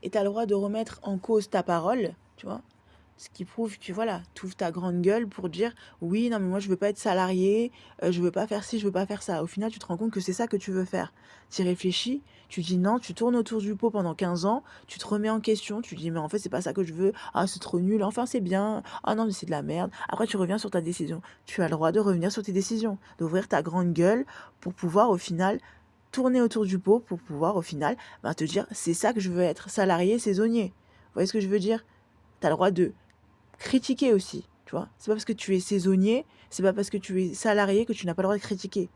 et tu as le droit de remettre en cause ta parole, tu vois. Ce qui prouve que voilà, tu ouvres ta grande gueule pour dire oui, non, mais moi je veux pas être salarié, je veux pas faire ci, je veux pas faire ça. Au final, tu te rends compte que c'est ça que tu veux faire. Tu y réfléchis, tu dis non, tu tournes autour du pot pendant 15 ans, tu te remets en question, tu dis mais en fait, c'est pas ça que je veux, ah, c'est trop nul, enfin, c'est bien, ah non, mais c'est de la merde. Après, tu reviens sur ta décision. Tu as le droit de revenir sur tes décisions, d'ouvrir ta grande gueule pour pouvoir au final tourner autour du pot, pour pouvoir au final te dire c'est ça que je veux être, salarié, saisonnier. Vous voyez ce que je veux dire? Tu as le droit de critiquer aussi, tu vois. C'est pas parce que tu es saisonnier, c'est pas parce que tu es salarié que tu n'as pas le droit de critiquer.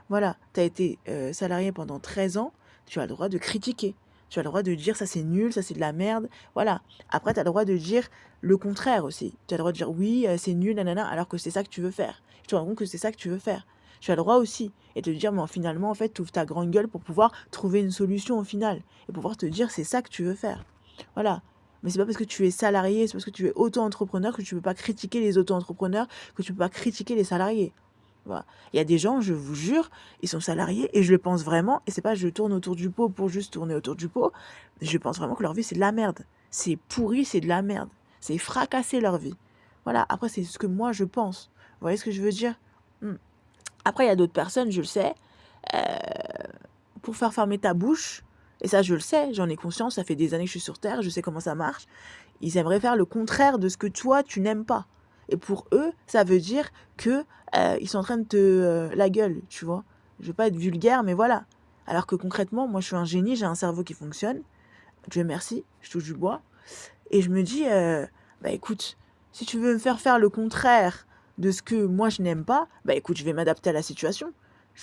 Voilà, tu as été salarié pendant 13 ans, tu as le droit de critiquer. Tu as le droit de dire ça c'est nul, ça c'est de la merde. Voilà. Après, tu as le droit de dire le contraire aussi. Tu as le droit de dire oui, c'est nul, nanana, alors que c'est ça que tu veux faire. Tu te rends compte que c'est ça que tu veux faire. Tu as le droit aussi. Et te dire, mais finalement, en fait, tu ouvres ta grande gueule pour pouvoir trouver une solution au final. Et pouvoir te dire, c'est ça que tu veux faire. Voilà. Mais c'est pas parce que tu es salarié, c'est parce que tu es auto-entrepreneur que tu peux pas critiquer les auto-entrepreneurs, que tu peux pas critiquer les salariés. Voilà. Il y a des gens, je vous jure, ils sont salariés et je le pense vraiment. Et c'est pas je tourne autour du pot pour juste tourner autour du pot. Je pense vraiment que leur vie, c'est de la merde. C'est pourri, c'est de la merde. C'est fracasser leur vie. Voilà. Après, c'est ce que moi, je pense. Vous voyez ce que je veux dire? Après, il y a d'autres personnes, je le sais, pour faire fermer ta bouche, et ça, je le sais, j'en ai conscience, ça fait des années que je suis sur Terre, je sais comment ça marche. Ils aimeraient faire le contraire de ce que toi, tu n'aimes pas. Et pour eux, ça veut dire que ils sont en train de te la gueule, tu vois. Je veux pas être vulgaire, mais voilà. Alors que concrètement, moi, je suis un génie, j'ai un cerveau qui fonctionne. Dieu merci, je touche du bois. Et je me dis, bah écoute, si tu veux me faire le contraire de ce que moi je n'aime pas, bah écoute, je vais m'adapter à la situation.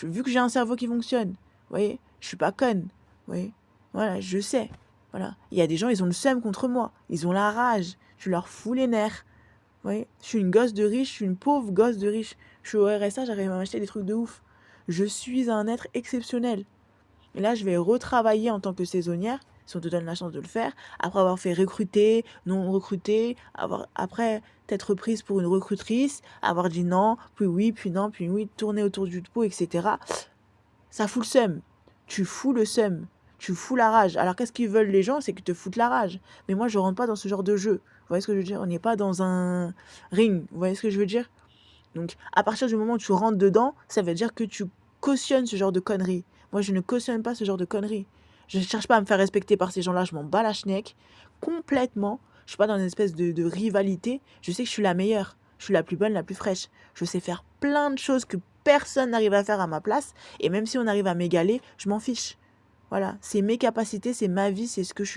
Vu que j'ai un cerveau qui fonctionne, vous voyez, je suis pas conne, vous voyez. Voilà, je sais. Voilà. Il y a des gens, ils ont le seum contre moi. Ils ont la rage. Je leur fous les nerfs. Vous voyez, je suis une gosse de riche, je suis une pauvre gosse de riche. Je suis au RSA, j'arrive à m'acheter des trucs de ouf. Je suis un être exceptionnel. Et là, je vais retravailler en tant que saisonnière, si on te donne la chance de le faire, après avoir fait recruter, non recruter, après être prise pour une recrutrice, avoir dit non, puis oui, puis non, puis oui, tourner autour du pot, etc. Ça fout le seum. Tu fous le seum. Tu fous la rage. Alors qu'est-ce qu'ils veulent les gens? C'est qu'ils te foutent la rage. Mais moi, je rentre pas dans ce genre de jeu. Vous voyez ce que je veux dire? On n'est pas dans un ring. Vous voyez ce que je veux dire? Donc, à partir du moment où tu rentres dedans, ça veut dire que tu cautionnes ce genre de conneries. Moi, je ne cautionne pas ce genre de conneries. Je ne cherche pas à me faire respecter par ces gens-là. Je m'en bats la schneck complètement. Je suis pas dans une espèce de rivalité. Je sais que je suis la meilleure. Je suis la plus bonne, la plus fraîche. Je sais faire plein de choses que personne n'arrive à faire à ma place. Et même si on arrive à m'égaler, je m'en fiche. Voilà, c'est mes capacités, c'est ma vie, c'est ce que je suis.